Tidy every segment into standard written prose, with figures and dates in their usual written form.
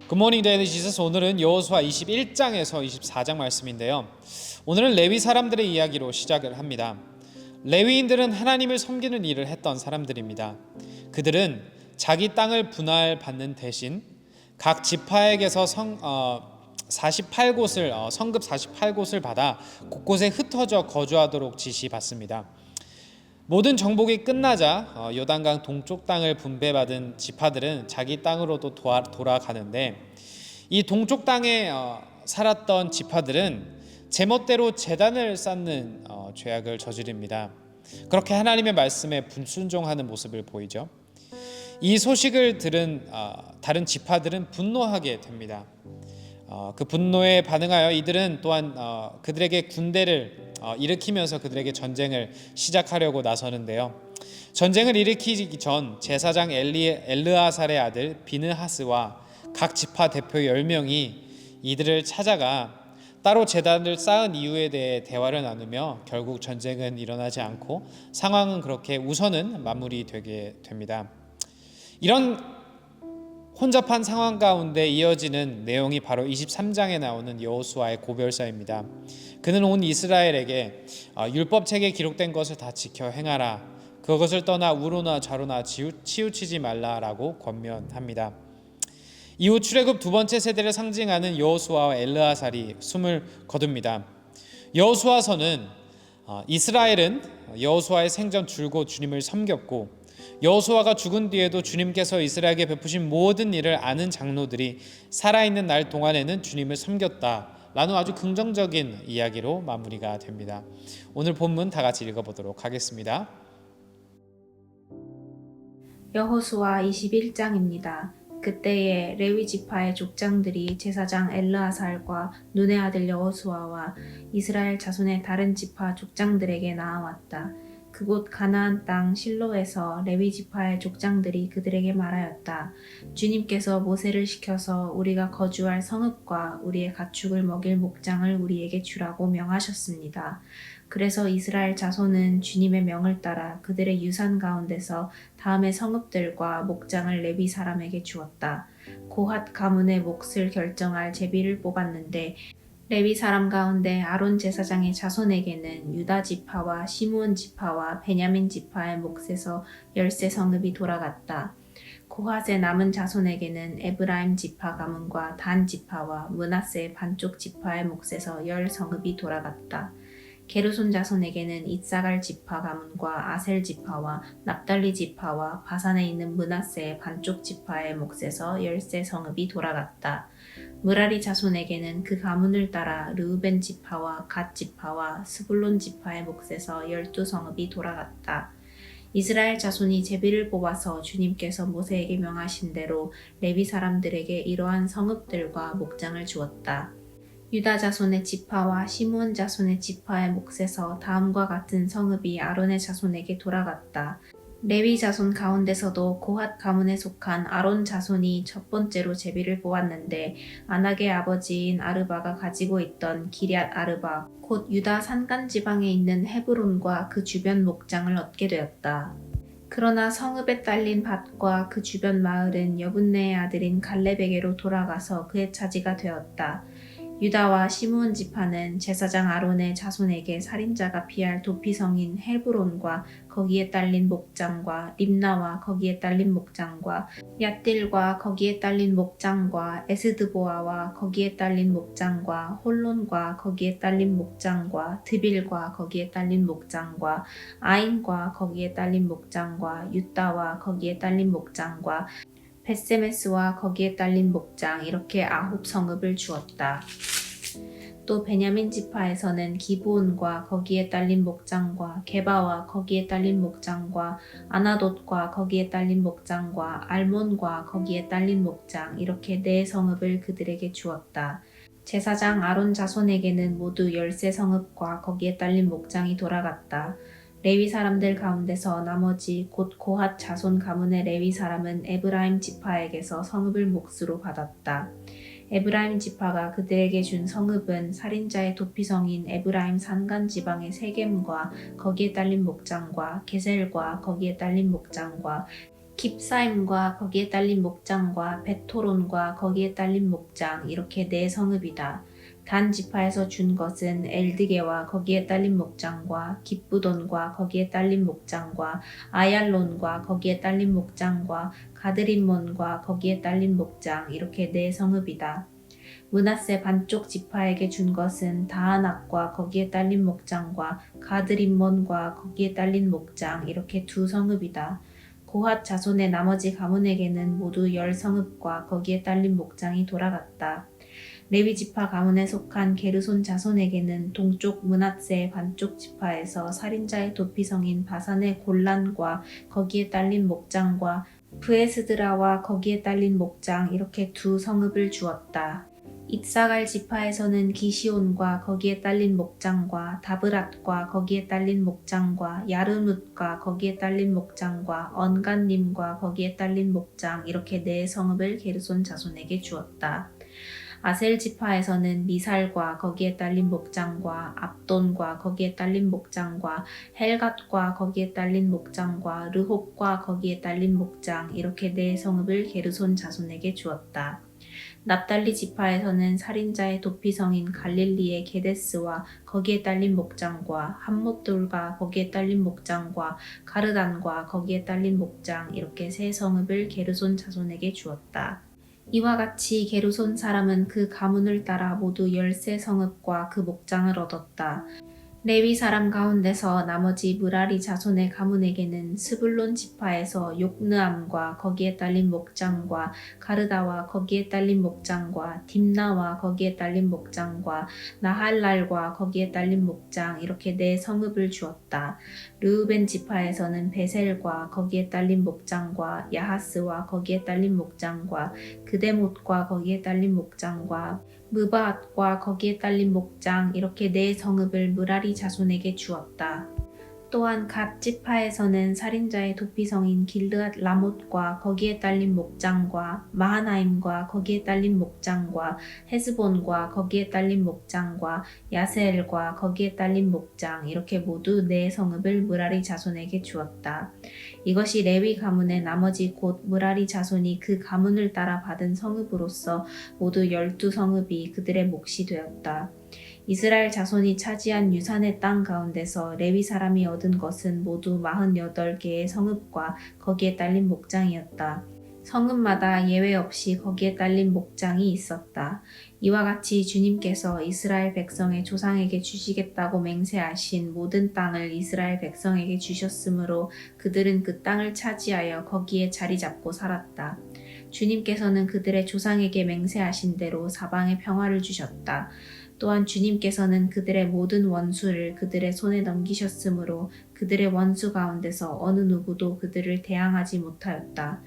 굿모닝 데일리 지저스. 오늘은 여호수아 21장에서 24장 말씀인데요. 오늘은 레위 사람들의 이야기로 시작을 합니다. 레위인들은 하나님을 섬기는 일을 했던 사람들입니다. 그들은 자기 땅을 분할받는 대신 각 지파에게서 48곳을 성급 48곳을 받아 곳곳에 흩어져 거주하도록 지시받습니다. 모든 정복이 끝나자 요단강 동쪽 땅을 분배받은 지파들은 자기 땅으로도 돌아가는데, 이 동쪽 땅에 살았던 지파들은 제멋대로 제단을 쌓는 죄악을 저지릅니다. 그렇게 하나님의 말씀에 불순종하는 모습을 보이죠. 이 소식을 들은 다른 지파들은 분노하게 됩니다. 그 분노에 반응하여 이들은 또한 그들에게 군대를 일으키면서 그들에게 전쟁을 시작하려고 나서는데요. 전쟁을 일으키기 전 제사장 엘르아살의 아들 비느하스와 각 지파 대표 10명이 이들을 찾아가 따로 제단을 쌓은 이유에 대해 대화를 나누며 결국 전쟁은 일어나지 않고 상황은 그렇게 우선은 마무리되게 됩니다. 이런 혼잡한 상황 가운데 이어지는 내용이 바로 23장에 나오는 여호수아의 고별사입니다. 그는 온 이스라엘에게 율법책에 기록된 것을 다 지켜 행하라, 그것을 떠나 우로나 좌로나 치우치지 말라라고 권면합니다. 이후 출애굽 두 번째 세대를 상징하는 여호수아와 엘르아살이 숨을 거둡니다. 여호수아서는 이스라엘은 여호수아의 생전 줄곧 주님을 섬겼고, 여호수아가 죽은 뒤에도 주님께서 이스라엘에게 베푸신 모든 일을 아는 장로들이 살아있는 날 동안에는 주님을 섬겼다라는 아주 긍정적인 이야기로 마무리가 됩니다. 오늘 본문 다 같이 읽어보도록 하겠습니다. 여호수아 21장입니다. 그때에 레위 지파의 족장들이 제사장 엘르아살과 눈의 아들 여호수아와 이스라엘 자손의 다른 지파 족장들에게 나아왔다. 그곳 가나안 땅 실로에서 레위 지파의 족장들이 그들에게 말하였다. 주님께서 모세를 시켜서 우리가 거주할 성읍과 우리의 가축을 먹일 목장을 우리에게 주라고 명하셨습니다. 그래서 이스라엘 자손은 주님의 명을 따라 그들의 유산 가운데서 다음의 성읍들과 목장을 레위 사람에게 주었다. 고핫 가문의 몫을 결정할 제비를 뽑았는데, 레위 사람 가운데 아론 제사장의 자손에게는 유다 지파와 시므온 지파와 베냐민 지파의 몫에서 10세 성읍이 돌아갔다. 고핫의 남은 자손에게는 에브라임 지파 가문과 단 지파와 므낫세 반쪽 지파의 몫에서 10 성읍이 돌아갔다. 게르손 자손에게는 이사갈 지파 가문과 아셀 지파와 납달리 지파와 바산에 있는 므낫세의 반쪽 지파의 몫에서 10세 성읍이 돌아갔다. 므라리 자손에게는 그 가문을 따라 르우벤 지파와 갓 지파와 스불론 지파의 몫에서 12 성읍이 돌아갔다. 이스라엘 자손이 제비를 뽑아서 주님께서 모세에게 명하신 대로 레위 사람들에게 이러한 성읍들과 목장을 주었다. 유다 자손의 지파와 시므온 자손의 지파의 몫에서 다음과 같은 성읍이 아론의 자손에게 돌아갔다. 레위 자손 가운데서도 고핫 가문에 속한 아론 자손이 첫 번째로 제비를 뽑았는데, 아낙의 아버지인 아르바가 가지고 있던 기럇 아르바 곧 유다 산간 지방에 있는 헤브론과 그 주변 목장을 얻게 되었다. 그러나 성읍에 딸린 밭과 그 주변 마을은 여분네의 아들인 갈렙에게로 돌아가서 그의 차지가 되었다. 유다와 시므온 지파는 제사장 아론의 자손에게 살인자가 피할 도피성인 헤브론과 거기에 딸린 목장과 림나와 거기에 딸린 목장과 얏딜과 거기에 딸린 목장과 에스드보아와 거기에 딸린 목장과 홀론과 거기에 딸린 목장과 드빌과 거기에 딸린 목장과 아인과 거기에 딸린 목장과 유다와 거기에 딸린 목장과 벳세메스와 거기에 딸린 목장, 이렇게 9 성읍을 주었다. 또 베냐민 지파에서는 기브온과 거기에 딸린 목장과 게바와 거기에 딸린 목장과 아나돗과 거기에 딸린 목장과 알몬과 거기에 딸린 목장, 이렇게 4 성읍을 그들에게 주었다. 제사장 아론 자손에게는 모두 10세 성읍과 거기에 딸린 목장이 돌아갔다. 레위 사람들 가운데서 나머지 곧 고핫 자손 가문의 레위 사람은 에브라임 지파에게서 성읍을 몫으로 받았다. 에브라임 지파가 그들에게 준 성읍은 살인자의 도피성인 에브라임 산간 지방의 세겜과 거기에 딸린 목장과 게셀과 거기에 딸린 목장과 깁사임과 거기에 딸린 목장과 베토론과 거기에 딸린 목장 이렇게 네 성읍이다. 단 지파에서 준 것은 엘드게와 거기에 딸린 목장과 깁부돈과 거기에 딸린 목장과 아얄론과 거기에 딸린 목장과 가드림몬과 거기에 딸린 목장 이렇게 네 성읍이다. 므낫세 반쪽 지파에게 준 것은 다하낙과 거기에 딸린 목장과 가드림몬과 거기에 딸린 목장 이렇게 두 성읍이다. 고핫 자손의 나머지 가문에게는 모두 10성읍과 거기에 딸린 목장이 돌아갔다. 레위 지파 가문에 속한 게르손 자손에게는 동쪽 므낫세 반쪽 지파에서 살인자의 도피성인 바산의 골란과 거기에 딸린 목장과 브에스드라와 거기에 딸린 목장 이렇게 두 성읍을 주었다. 잇사갈 지파에서는 기시온과 거기에 딸린 목장과 다브랏과 거기에 딸린 목장과 야르뭇과 거기에 딸린 목장과 언간님과 거기에 딸린 목장 이렇게 네 성읍을 게르손 자손에게 주었다. 아셀 지파에서는 미살과 거기에 딸린 목장과 압돈과 거기에 딸린 목장과 헬갓과 거기에 딸린 목장과 르홉과 거기에 딸린 목장 이렇게 네 성읍을 게르손 자손에게 주었다. 납달리 지파에서는 살인자의 도피성인 갈릴리의 게데스와 거기에 딸린 목장과 함못돌과 거기에 딸린 목장과 가르단과 거기에 딸린 목장 이렇게 세 성읍을 게르손 자손에게 주었다. 이와 같이 게르손 사람은 그 가문을 따라 모두 13성읍과 그 목장을 얻었다. 레위 사람 가운데서 나머지 므라리 자손의 가문에게는 스불론 지파에서 욕느암과 거기에 딸린 목장과 가르다와 거기에 딸린 목장과 딥나와 거기에 딸린 목장과 나할랄과 거기에 딸린 목장 이렇게 네 성읍을 주었다. 르우벤 지파에서는 베셀과 거기에 딸린 목장과 야하스와 거기에 딸린 목장과 그데못과 거기에 딸린 목장과 무바앗과 거기에 딸린 목장 이렇게 네 성읍을 므라리 자손에게 주었다. 또한 갓 지파에서는 살인자의 도피성인 길르앗 라못과 거기에 딸린 목장과 마하나임과 거기에 딸린 목장과 헤스본과 거기에 딸린 목장과 야세엘과 거기에 딸린 목장 이렇게 모두 네 성읍을 므라리 자손에게 주었다. 이것이 레위 가문의 나머지 곧 므라리 자손이 그 가문을 따라 받은 성읍으로서 모두 12성읍이 그들의 몫이 되었다. 이스라엘 자손이 차지한 유산의 땅 가운데서 레위 사람이 얻은 것은 모두 48개의 성읍과 거기에 딸린 목장이었다. 성읍마다 예외 없이 거기에 딸린 목장이 있었다. 이와 같이 주님께서 이스라엘 백성의 조상에게 주시겠다고 맹세하신 모든 땅을 이스라엘 백성에게 주셨으므로 그들은 그 땅을 차지하여 거기에 자리 잡고 살았다. 주님께서는 그들의 조상에게 맹세하신 대로 사방에 평화를 주셨다. 또한 주님께서는 그들의 모든 원수를 그들의 손에 넘기셨으므로 그들의 원수 가운데서 어느 누구도 그들을 대항하지 못하였다.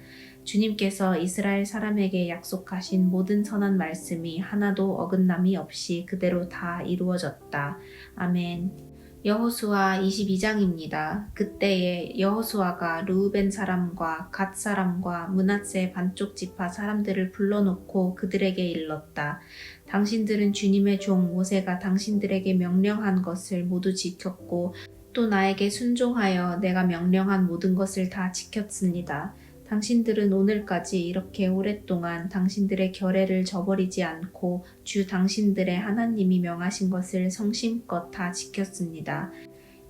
주님께서 이스라엘 사람에게 약속하신 모든 선한 말씀이 하나도 어긋남이 없이 그대로 다 이루어졌다. 아멘. 여호수아 22장입니다. 그때에 여호수아가 르우벤 사람과 갓 사람과 므낫세 반쪽 지파 사람들을 불러놓고 그들에게 일렀다. 당신들은 주님의 종 모세가 당신들에게 명령한 것을 모두 지켰고 또 나에게 순종하여 내가 명령한 모든 것을 다 지켰습니다. 당신들은 오늘까지 이렇게 오랫동안 당신들의 결례를 저버리지 않고 주 당신들의 하나님이 명하신 것을 성심껏 다 지켰습니다.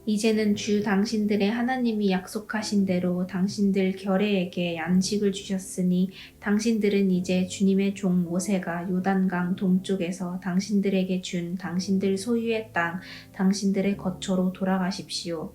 이제는 주 당신들의 하나님이 약속하신 대로 당신들 결례에게 안식을 주셨으니 당신들은 이제 주님의 종 모세가 요단강 동쪽에서 당신들에게 준 당신들 소유의 땅, 당신들의 거처로 돌아가십시오.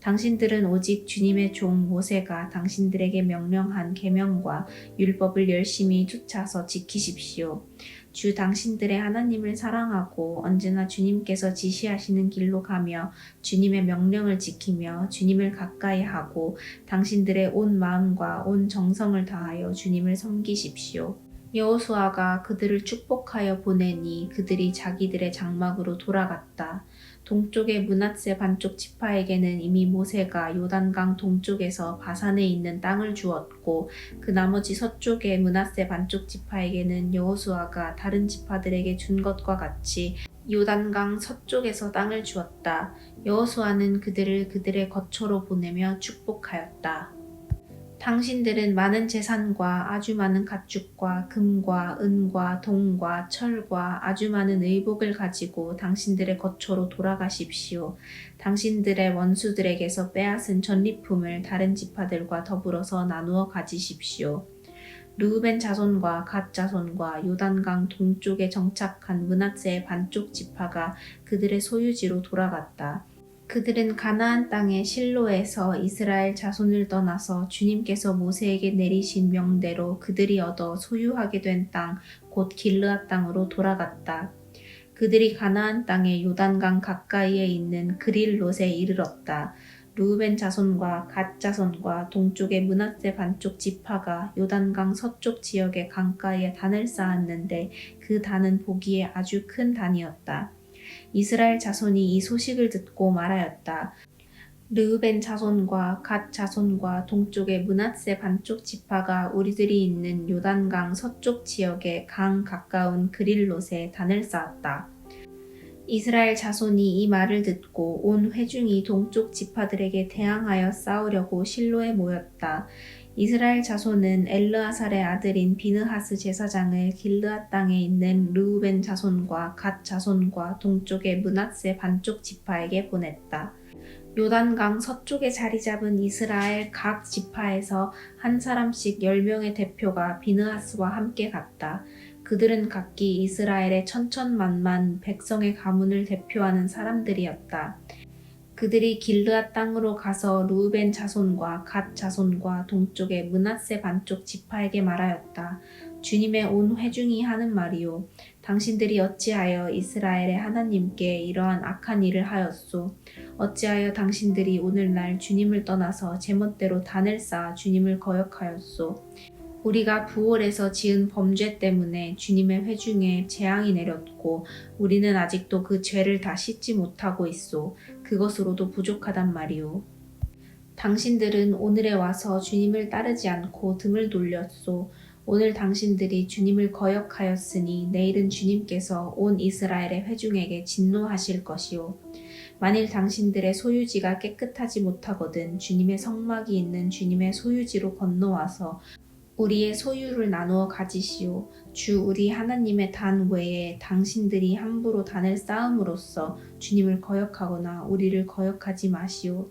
당신들은 오직 주님의 종 모세가 당신들에게 명령한 계명과 율법을 열심히 쫓아서 지키십시오. 주 당신들의 하나님을 사랑하고 언제나 주님께서 지시하시는 길로 가며 주님의 명령을 지키며 주님을 가까이 하고 당신들의 온 마음과 온 정성을 다하여 주님을 섬기십시오. 여호수아가 그들을 축복하여 보내니 그들이 자기들의 장막으로 돌아갔다. 동쪽의 므낫세 반쪽 지파에게는 이미 모세가 요단강 동쪽에서 바산에 있는 땅을 주었고 그 나머지 서쪽의 므낫세 반쪽 지파에게는 여호수아가 다른 지파들에게 준 것과 같이 요단강 서쪽에서 땅을 주었다. 여호수아는 그들을 그들의 거처로 보내며 축복하였다. 당신들은 많은 재산과 아주 많은 가축과 금과 은과 동과 철과 아주 많은 의복을 가지고 당신들의 거처로 돌아가십시오. 당신들의 원수들에게서 빼앗은 전리품을 다른 지파들과 더불어서 나누어 가지십시오. 르우벤 자손과 갓 자손과 요단강 동쪽에 정착한 므낫세의 반쪽 지파가 그들의 소유지로 돌아갔다. 그들은 가나안 땅의 실로에서 이스라엘 자손을 떠나서 주님께서 모세에게 내리신 명대로 그들이 얻어 소유하게 된 땅, 곧 길르앗 땅으로 돌아갔다. 그들이 가나안 땅의 요단강 가까이에 있는 그릴롯에 이르렀다. 르우벤 자손과 갓 자손과 동쪽의 므낫세 반쪽 지파가 요단강 서쪽 지역의 강가에 단을 쌓았는데 그 단은 보기에 아주 큰 단이었다. 이스라엘 자손이 이 소식을 듣고 말하였다. 르우벤 자손과 갓 자손과 동쪽의 므낫세 반쪽 지파가 우리들이 있는 요단강 서쪽 지역의 강 가까운 그릴롯에 단을 쌓았다. 이스라엘 자손이 이 말을 듣고 온 회중이 동쪽 지파들에게 대항하여 싸우려고 실로에 모였다. 이스라엘 자손은 엘르아살의 아들인 비느하스 제사장을 길르앗 땅에 있는 르우벤 자손과 갓 자손과 동쪽의 므낫세 반쪽 지파에게 보냈다. 요단강 서쪽에 자리 잡은 이스라엘 각 지파에서 한 사람씩 10명의 대표가 비느하스와 함께 갔다. 그들은 각기 이스라엘의 천천만만 백성의 가문을 대표하는 사람들이었다. 그들이 길르앗 땅으로 가서 르우벤 자손과 갓 자손과 동쪽의 므낫세 반쪽 지파에게 말하였다. 주님의 온 회중이 하는 말이요. 당신들이 어찌하여 이스라엘의 하나님께 이러한 악한 일을 하였소? 어찌하여 당신들이 오늘날 주님을 떠나서 제멋대로 단을 쌓아 주님을 거역하였소? 우리가 부올에서 지은 범죄 때문에 주님의 회중에 재앙이 내렸고 우리는 아직도 그 죄를 다 씻지 못하고 있소. 그것으로도 부족하단 말이오. 당신들은 오늘에 와서 주님을 따르지 않고 등을 돌렸소. 오늘 당신들이 주님을 거역하였으니 내일은 주님께서 온 이스라엘의 회중에게 진노하실 것이오. 만일 당신들의 소유지가 깨끗하지 못하거든 주님의 성막이 있는 주님의 소유지로 건너와서 우리의 소유를 나누어 가지시오. 주 우리 하나님의 단 외에 당신들이 함부로 단을 쌓음으로써 주님을 거역하거나 우리를 거역하지 마시오.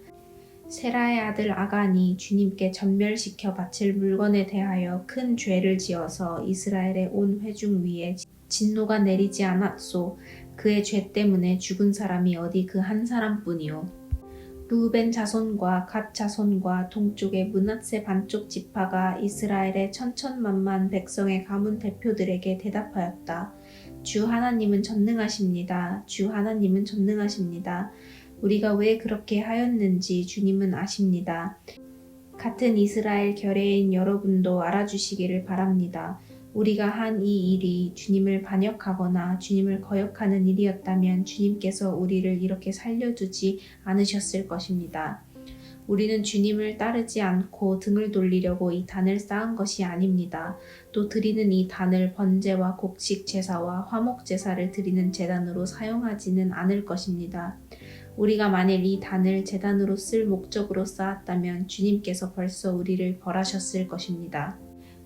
세라의 아들 아간이 주님께 전멸시켜 바칠 물건에 대하여 큰 죄를 지어서 이스라엘의 온 회중 위에 진노가 내리지 않았소. 그의 죄 때문에 죽은 사람이 어디 그 한 사람뿐이오. 르우벤 자손과 갓 자손과 동쪽의 므낫세 반쪽 지파가 이스라엘의 천천만만 백성의 가문 대표들에게 대답하였다. 주 하나님은 전능하십니다. 주 하나님은 전능하십니다. 우리가 왜 그렇게 하였는지 주님은 아십니다. 같은 이스라엘 결례인 여러분도 알아주시기를 바랍니다. 우리가 한 이 일이 주님을 반역하거나 주님을 거역하는 일이었다면 주님께서 우리를 이렇게 살려두지 않으셨을 것입니다. 우리는 주님을 따르지 않고 등을 돌리려고 이 단을 쌓은 것이 아닙니다. 또 드리는 이 단을 번제와 곡식 제사와 화목 제사를 드리는 제단으로 사용하지는 않을 것입니다. 우리가 만일 이 단을 제단으로 쓸 목적으로 쌓았다면 주님께서 벌써 우리를 벌하셨을 것입니다.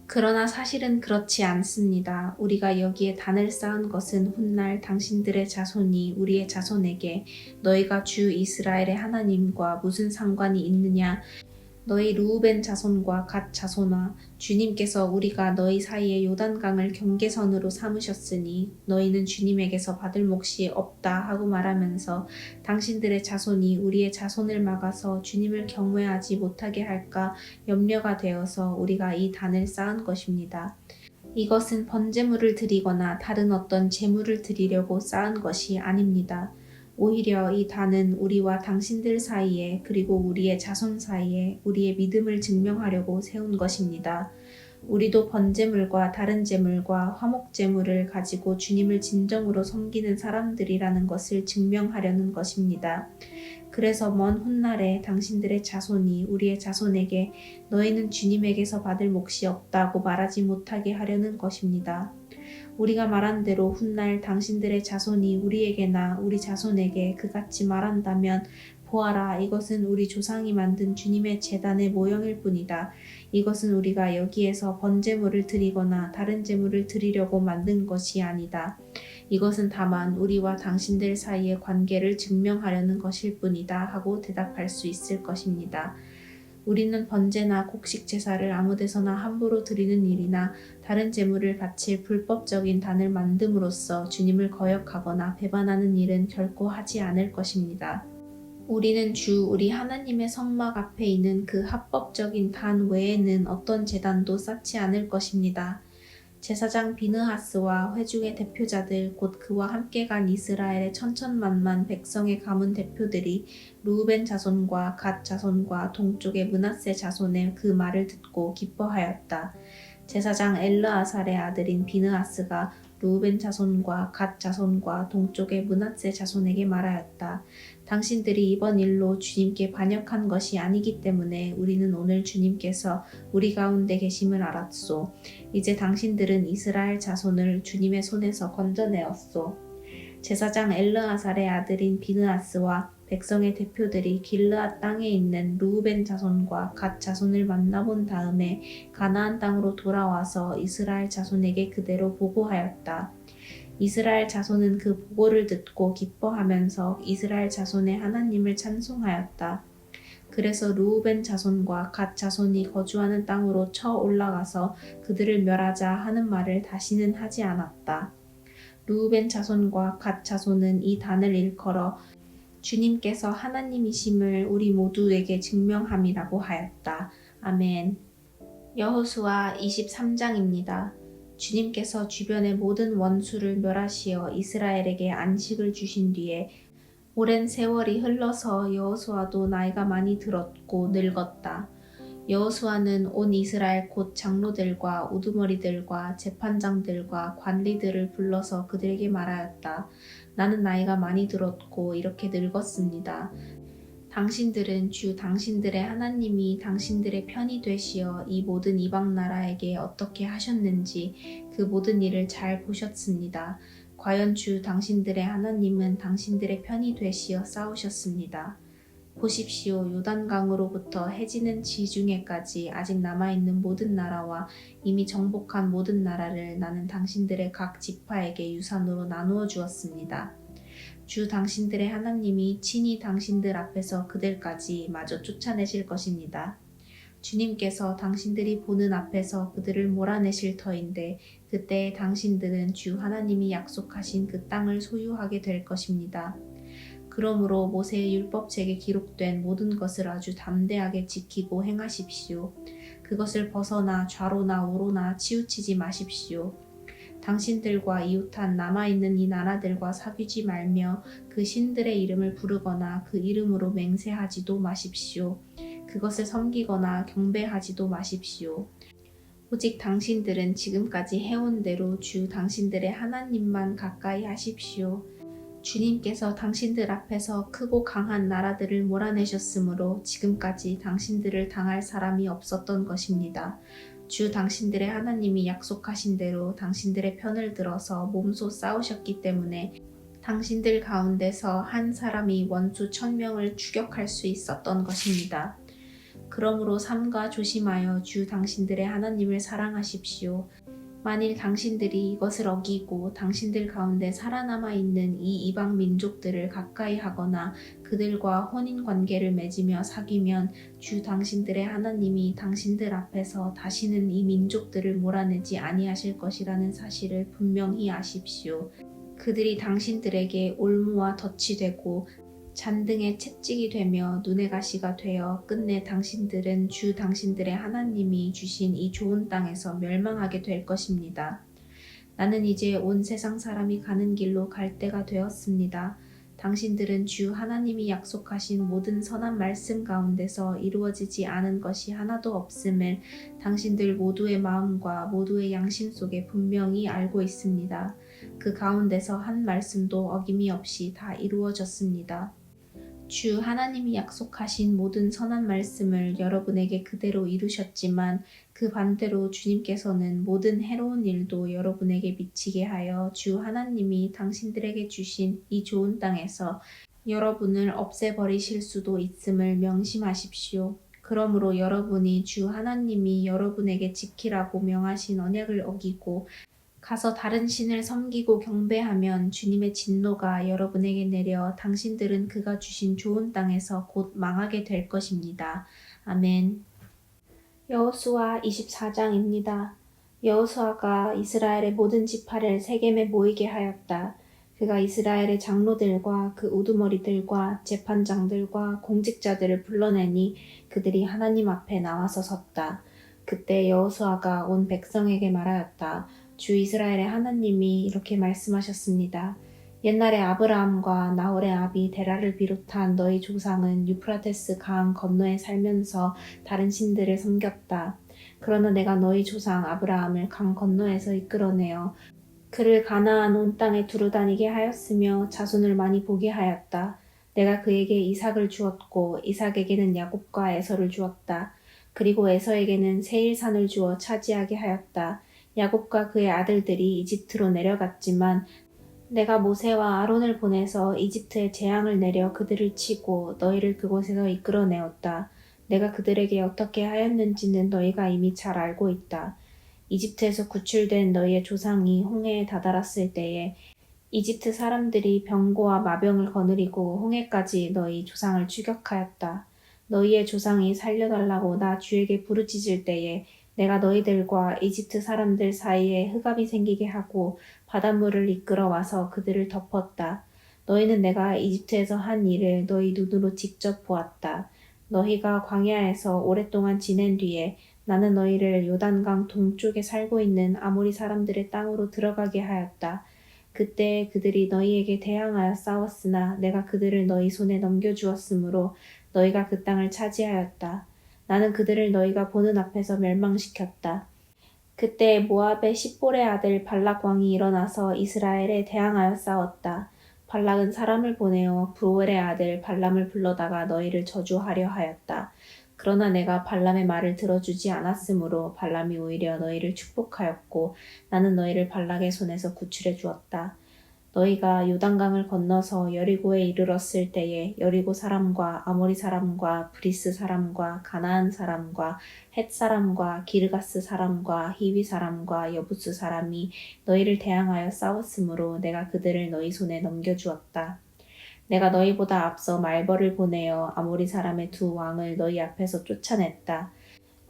그러나 사실은 그렇지 않습니다. 우리가 여기에 단을 쌓은 것은 훗날 당신들의 자손이 우리의 자손에게 너희가 주 이스라엘의 하나님과 무슨 상관이 있느냐? 너희 르우벤 자손과 갓 자손아, 주님께서 우리가 너희 사이에 요단강을 경계선으로 삼으셨으니 너희는 주님에게서 받을 몫이 없다 하고 말하면서 당신들의 자손이 우리의 자손을 막아서 주님을 경외하지 못하게 할까 염려가 되어서 우리가 이 단을 쌓은 것입니다. 이것은 번제물을 드리거나 다른 어떤 제물을 드리려고 쌓은 것이 아닙니다. 오히려 이 단은 우리와 당신들 사이에 그리고 우리의 자손 사이에 우리의 믿음을 증명하려고 세운 것입니다. 우리도 번제물과 다른 제물과 화목제물을 가지고 주님을 진정으로 섬기는 사람들이라는 것을 증명하려는 것입니다. 그래서 먼 훗날에 당신들의 자손이 우리의 자손에게 너희는 주님에게서 받을 몫이 없다고 말하지 못하게 하려는 것입니다. 우리가 말한 대로 훗날 당신들의 자손이 우리에게나 우리 자손에게 그같이 말한다면 보아라, 이것은 우리 조상이 만든 주님의 제단의 모형일 뿐이다. 이것은 우리가 여기에서 번제물을 드리거나 다른 제물을 드리려고 만든 것이 아니다. 이것은 다만 우리와 당신들 사이의 관계를 증명하려는 것일 뿐이다 하고 대답할 수 있을 것입니다. 우리는 번제나 곡식 제사를 아무 데서나 함부로 드리는 일이나 다른 제물을 바칠 불법적인 단을 만듦으로써 주님을 거역하거나 배반하는 일은 결코 하지 않을 것입니다. 우리는 주 우리 하나님의 성막 앞에 있는 그 합법적인 단 외에는 어떤 제단도 쌓지 않을 것입니다. 제사장 비느하스와 회중의 대표자들 곧 그와 함께 간 이스라엘의 천천만만 백성의 가문 대표들이 르우벤 자손과 갓 자손과 동쪽의 므낫세 자손의 그 말을 듣고 기뻐하였다. 제사장 엘르아살의 아들인 비느하스가 르우벤 자손과 갓 자손과 동쪽의 므낫세 자손에게 말하였다. 당신들이 이번 일로 주님께 반역한 것이 아니기 때문에 우리는 오늘 주님께서 우리 가운데 계심을 알았소. 이제 당신들은 이스라엘 자손을 주님의 손에서 건져내었소. 제사장 엘르아살의 아들인 비느하스와 백성의 대표들이 길르앗 땅에 있는 르우벤 자손과 갓 자손을 만나본 다음에 가나안 땅으로 돌아와서 이스라엘 자손에게 그대로 보고하였다. 이스라엘 자손은 그 보고를 듣고 기뻐하면서 이스라엘 자손의 하나님을 찬송하였다. 그래서 르우벤 자손과 갓 자손이 거주하는 땅으로 쳐 올라가서 그들을 멸하자 하는 말을 다시는 하지 않았다. 르우벤 자손과 갓 자손은 이 단을 일컬어 주님께서 하나님이심을 우리 모두에게 증명함이라고 하였다. 아멘. 여호수아 23장입니다. 주님께서 주변의 모든 원수를 멸하시어 이스라엘에게 안식을 주신 뒤에 오랜 세월이 흘러서 여호수아도 나이가 많이 들었고 늙었다. 여호수아는 온 이스라엘 곧 장로들과 우두머리들과 재판장들과 관리들을 불러서 그들에게 말하였다. 나는 나이가 많이 들었고 이렇게 늙었습니다. 당신들은 주 당신들의 하나님이 당신들의 편이 되시어 이 모든 이방 나라에게 어떻게 하셨는지 그 모든 일을 잘 보셨습니다. 과연 주 당신들의 하나님은 당신들의 편이 되시어 싸우셨습니다. 보십시오. 요단강으로부터 해지는 지중해까지 아직 남아있는 모든 나라와 이미 정복한 모든 나라를 나는 당신들의 각 지파에게 유산으로 나누어 주었습니다. 주 당신들의 하나님이 친히 당신들 앞에서 그들까지 마저 쫓아내실 것입니다. 주님께서 당신들이 보는 앞에서 그들을 몰아내실 터인데 그때 당신들은 주 하나님이 약속하신 그 땅을 소유하게 될 것입니다. 그러므로 모세의 율법책에 기록된 모든 것을 아주 담대하게 지키고 행하십시오. 그것을 벗어나 좌로나 우로나 치우치지 마십시오. 당신들과 이웃한 남아있는 이 나라들과 사귀지 말며 그 신들의 이름을 부르거나 그 이름으로 맹세하지도 마십시오. 그것을 섬기거나 경배하지도 마십시오. 오직 당신들은 지금까지 해온 대로 주 당신들의 하나님만 가까이 하십시오. 주님께서 당신들 앞에서 크고 강한 나라들을 몰아내셨으므로 지금까지 당신들을 당할 사람이 없었던 것입니다. 주 당신들의 하나님이 약속하신 대로 당신들의 편을 들어서 몸소 싸우셨기 때문에 당신들 가운데서 한 사람이 원수 1000명을 추격할 수 있었던 것입니다. 그러므로 삼가 조심하여 주 당신들의 하나님을 사랑하십시오. 만일 당신들이 이것을 어기고 당신들 가운데 살아남아 있는 이 이방 민족들을 가까이 하거나 그들과 혼인 관계를 맺으며 사귀면 주 당신들의 하나님이 당신들 앞에서 다시는 이 민족들을 몰아내지 아니하실 것이라는 사실을 분명히 아십시오. 그들이 당신들에게 올무와 덫이 되고 잔등의 채찍이 되며 눈의 가시가 되어 끝내 당신들은 주 당신들의 하나님이 주신 이 좋은 땅에서 멸망하게 될 것입니다. 나는 이제 온 세상 사람이 가는 길로 갈 때가 되었습니다. 당신들은 주 하나님이 약속하신 모든 선한 말씀 가운데서 이루어지지 않은 것이 하나도 없음을 당신들 모두의 마음과 모두의 양심 속에 분명히 알고 있습니다. 그 가운데서 한 말씀도 어김이 없이 다 이루어졌습니다. 주 하나님이 약속하신 모든 선한 말씀을 여러분에게 그대로 이루셨지만 그 반대로 주님께서는 모든 해로운 일도 여러분에게 미치게 하여 주 하나님이 당신들에게 주신 이 좋은 땅에서 여러분을 없애버리실 수도 있음을 명심하십시오. 그러므로 여러분이 주 하나님이 여러분에게 지키라고 명하신 언약을 어기고 가서 다른 신을 섬기고 경배하면 주님의 진노가 여러분에게 내려 당신들은 그가 주신 좋은 땅에서 곧 망하게 될 것입니다. 아멘. 여호수아 24장입니다. 여호수아가 이스라엘의 모든 지파를 세겜에 모이게 하였다. 그가 이스라엘의 장로들과 그 우두머리들과 재판장들과 공직자들을 불러내니 그들이 하나님 앞에 나와서 섰다. 그때 여호수아가 온 백성에게 말하였다. 주 이스라엘의 하나님이 이렇게 말씀하셨습니다. 옛날에 아브라함과 나홀의 아비 데라를 비롯한 너희 조상은 유프라테스 강 건너에 살면서 다른 신들을 섬겼다. 그러나 내가 너희 조상 아브라함을 강 건너에서 이끌어내어 그를 가나안 온 땅에 두루다니게 하였으며 자손을 많이 보게 하였다. 내가 그에게 이삭을 주었고 이삭에게는 야곱과 에서를 주었다. 그리고 에서에게는 세일산을 주어 차지하게 하였다. 야곱과 그의 아들들이 이집트로 내려갔지만 내가 모세와 아론을 보내서 이집트에 재앙을 내려 그들을 치고 너희를 그곳에서 이끌어내었다. 내가 그들에게 어떻게 하였는지는 너희가 이미 잘 알고 있다. 이집트에서 구출된 너희의 조상이 홍해에 다다랐을 때에 이집트 사람들이 병고와 마병을 거느리고 홍해까지 너희 조상을 추격하였다. 너희의 조상이 살려달라고 나 주에게 부르짖을 때에 내가 너희들과 이집트 사람들 사이에 흑암이 생기게 하고 바닷물을 이끌어 와서 그들을 덮었다. 너희는 내가 이집트에서 한 일을 너희 눈으로 직접 보았다. 너희가 광야에서 오랫동안 지낸 뒤에 나는 너희를 요단강 동쪽에 살고 있는 아모리 사람들의 땅으로 들어가게 하였다. 그때 그들이 너희에게 대항하여 싸웠으나 내가 그들을 너희 손에 넘겨주었으므로 너희가 그 땅을 차지하였다. 나는 그들을 너희가 보는 앞에서 멸망시켰다. 그때 모압의 십볼의 아들 발락 왕이 일어나서 이스라엘에 대항하여 싸웠다. 발락은 사람을 보내어 브로엘의 아들 발람을 불러다가 너희를 저주하려 하였다. 그러나 내가 발람의 말을 들어주지 않았으므로 발람이 오히려 너희를 축복하였고 나는 너희를 발락의 손에서 구출해 주었다. 너희가 요단강을 건너서 여리고에 이르렀을 때에 여리고 사람과 아모리 사람과 브리스 사람과 가나안 사람과 헷 사람과 기르가스 사람과 히위 사람과 여부스 사람이 너희를 대항하여 싸웠으므로 내가 그들을 너희 손에 넘겨주었다. 내가 너희보다 앞서 말벌을 보내어 아모리 사람의 두 왕을 너희 앞에서 쫓아냈다.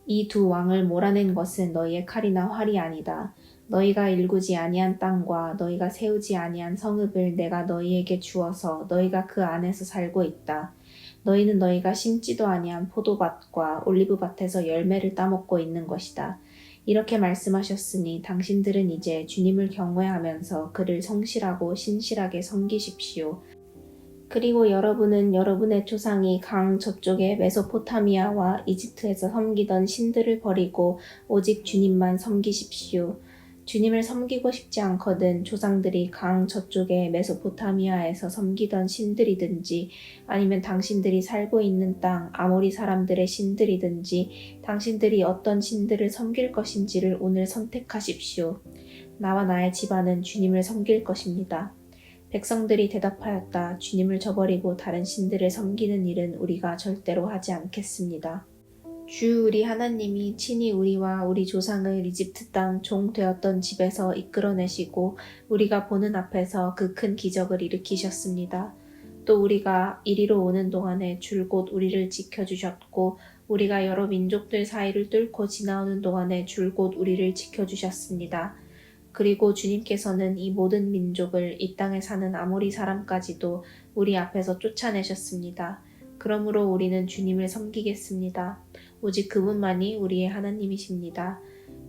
이 두 왕을 몰아낸 것은 너희의 칼이나 활이 아니다. 너희가 일구지 아니한 땅과 너희가 세우지 아니한 성읍을 내가 너희에게 주어서 너희가 그 안에서 살고 있다. 너희는 너희가 심지도 아니한 포도밭과 올리브밭에서 열매를 따먹고 있는 것이다. 이렇게 말씀하셨으니 당신들은 이제 주님을 경외하면서 그를 성실하고 신실하게 섬기십시오. 그리고 여러분은 여러분의 조상이 강 저쪽의 메소포타미아와 이집트에서 섬기던 신들을 버리고 오직 주님만 섬기십시오. 주님을 섬기고 싶지 않거든 조상들이 강 저쪽의 메소포타미아에서 섬기던 신들이든지 아니면 당신들이 살고 있는 땅 아모리 사람들의 신들이든지 당신들이 어떤 신들을 섬길 것인지를 오늘 선택하십시오. 나와 나의 집안은 주님을 섬길 것입니다. 백성들이 대답하였다. 주님을 저버리고 다른 신들을 섬기는 일은 우리가 절대로 하지 않겠습니다. 주 우리 하나님이 친히 우리와 우리 조상을 이집트 땅 종 되었던 집에서 이끌어내시고 우리가 보는 앞에서 그 큰 기적을 일으키셨습니다. 또 우리가 이리로 오는 동안에 줄곧 우리를 지켜주셨고 우리가 여러 민족들 사이를 뚫고 지나오는 동안에 줄곧 우리를 지켜주셨습니다. 그리고 주님께서는 이 모든 민족을 이 땅에 사는 아모리 사람까지도 우리 앞에서 쫓아내셨습니다. 그러므로 우리는 주님을 섬기겠습니다. 오직 그분만이 우리의 하나님이십니다.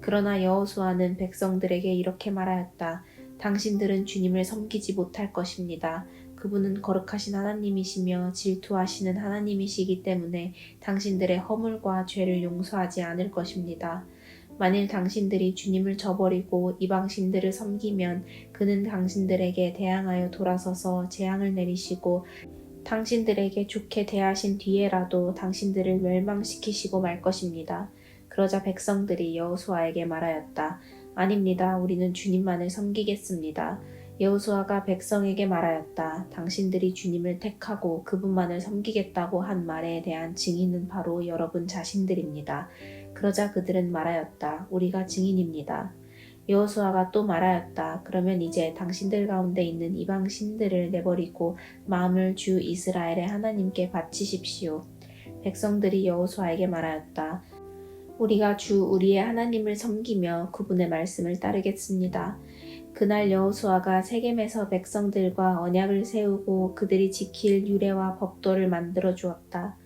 그러나 여호수아는 백성들에게 이렇게 말하였다. 당신들은 주님을 섬기지 못할 것입니다. 그분은 거룩하신 하나님이시며 질투하시는 하나님이시기 때문에 당신들의 허물과 죄를 용서하지 않을 것입니다. 만일 당신들이 주님을 저버리고 이방신들을 섬기면 그는 당신들에게 대항하여 돌아서서 재앙을 내리시고 당신들에게 좋게 대하신 뒤에라도 당신들을 멸망시키시고 말 것입니다. 그러자 백성들이 여호수아에게 말하였다. 아닙니다. 우리는 주님만을 섬기겠습니다. 여호수아가 백성에게 말하였다. 당신들이 주님을 택하고 그분만을 섬기겠다고 한 말에 대한 증인은 바로 여러분 자신들입니다. 그러자 그들은 말하였다. 우리가 증인입니다. 여호수아가 또 말하였다. 그러면 이제 당신들 가운데 있는 이방 신들을 내버리고 마음을 주 이스라엘의 하나님께 바치십시오. 백성들이 여호수아에게 말하였다. 우리가 주 우리의 하나님을 섬기며 그분의 말씀을 따르겠습니다. 그날 여호수아가 세겜에서 백성들과 언약을 세우고 그들이 지킬 율례와 법도를 만들어 주었다.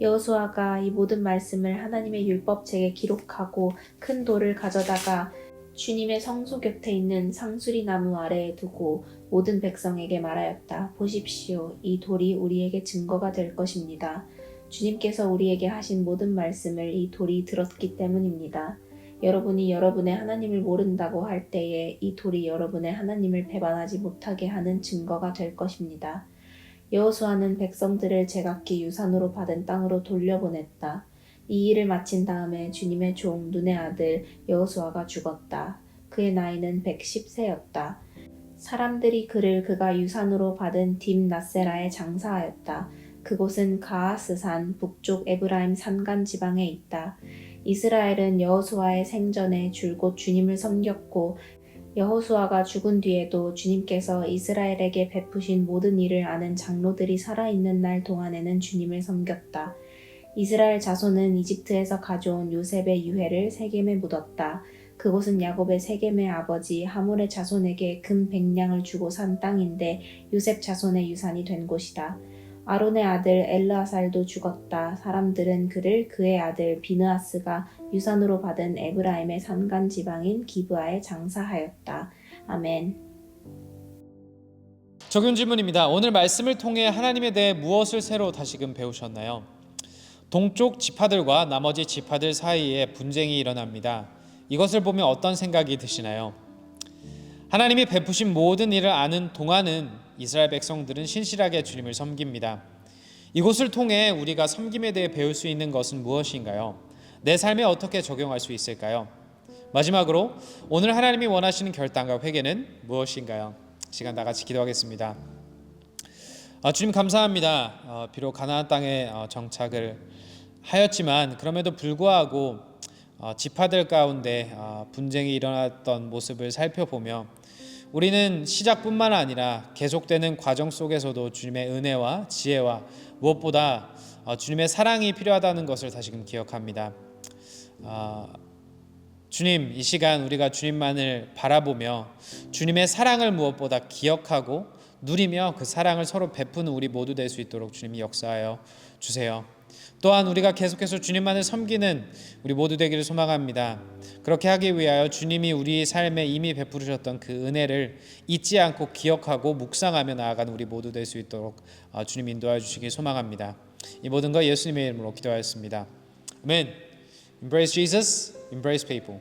여호수아가 이 모든 말씀을 하나님의 율법책에 기록하고 큰 돌을 가져다가 주님의 성소 곁에 있는 상수리 나무 아래에 두고 모든 백성에게 말하였다. 보십시오. 이 돌이 우리에게 증거가 될 것입니다. 주님께서 우리에게 하신 모든 말씀을 이 돌이 들었기 때문입니다. 여러분이 여러분의 하나님을 모른다고 할 때에 이 돌이 여러분의 하나님을 배반하지 못하게 하는 증거가 될 것입니다. 여호수아는 백성들을 제각기 유산으로 받은 땅으로 돌려보냈다. 이 일을 마친 다음에 주님의 종 눈의 아들 여호수아가 죽었다. 그의 나이는 110세였다. 사람들이 그를 그가 유산으로 받은 딥나세라에 장사하였다. 그곳은 가하스산 북쪽 에브라임 산간 지방에 있다. 이스라엘은 여호수아의 생전에 줄곧 주님을 섬겼고 여호수아가 죽은 뒤에도 주님께서 이스라엘에게 베푸신 모든 일을 아는 장로들이 살아있는 날 동안에는 주님을 섬겼다. 이스라엘 자손은 이집트에서 가져온 요셉의 유해를 세겜에 묻었다. 그곳은 야곱의 세겜의 아버지 하몰의 자손에게 금 100냥을 주고 산 땅인데 요셉 자손의 유산이 된 곳이다. 아론의 아들 엘르아살도 죽었다. 사람들은 그를 그의 아들 비느하스가 유산으로 받은 에브라임의 산간 지방인 기브아에 장사하였다. 아멘. 적용 질문입니다. 오늘 말씀을 통해 하나님에 대해 무엇을 새로 다시금 배우셨나요? 동쪽 지파들과 나머지 지파들 사이에 분쟁이 일어납니다. 이것을 보면 어떤 생각이 드시나요? 하나님이 베푸신 모든 일을 아는 동안은 이스라엘 백성들은 신실하게 주님을 섬깁니다. 이곳을 통해 우리가 섬김에 대해 배울 수 있는 것은 무엇인가요? 내 삶에 어떻게 적용할 수 있을까요? 마지막으로 오늘 하나님이 원하시는 결단과 회개는 무엇인가요? 시간 다 같이 기도하겠습니다. 주님 감사합니다. 비록 가나안 땅에 정착을 하였지만 그럼에도 불구하고 지파들 가운데 분쟁이 일어났던 모습을 살펴보며 우리는 시작뿐만 아니라 계속되는 과정 속에서도 주님의 은혜와 지혜와 무엇보다 주님의 사랑이 필요하다는 것을 다시금 기억합니다. 주님, 이 시간 우리가 주님만을 바라보며 주님의 사랑을 무엇보다 기억하고 누리며 그 사랑을 서로 베푸는 우리 모두 될 수 있도록 주님이 역사하여 주세요. 또한 우리가 계속해서 주님만을 섬기는 우리 모두 되기를 소망합니다. 그렇게 하기 위하여 주님이 우리 삶에 이미 베푸셨던 그 은혜를 잊지 않고 기억하고 묵상하며 나아가는 우리 모두 될 수 있도록 주님 인도하여 주시길 소망합니다. 이 모든 것 예수님의 이름으로 기도하였습니다. 아멘. Embrace Jesus, embrace people.